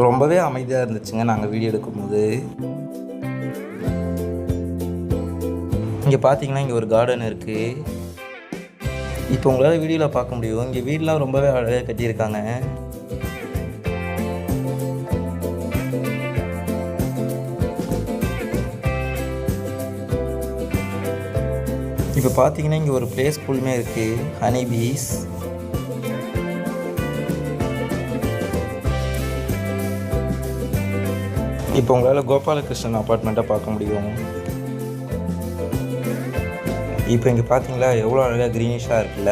ரொம்பவே அமைதியாக இருந்துச்சுங்க நாங்கள் வீடியோ எடுக்கும்போது. இங்கே பார்த்தீங்கன்னா இங்கே ஒரு கார்டன் இருக்குது. இப்போ உங்களால் வீடியோவில் பார்க்க முடியும். இங்கே வீடெலாம் ரொம்பவே அழகாக கட்டியிருக்காங்க. இப்போ பார்த்தீங்கன்னா இங்கே ஒரு ப்ளே ஸ்கூலுமே இருக்குது, ஹனி பீஸ். இப்போ உங்களால் கோபாலகிருஷ்ணன் அப்பார்ட்மெண்ட்டாக பார்க்க முடியும். இப்போ இங்கே பார்த்தீங்களா எவ்வளோ அழகாக க்ரீனிஷாக இருக்குல்ல.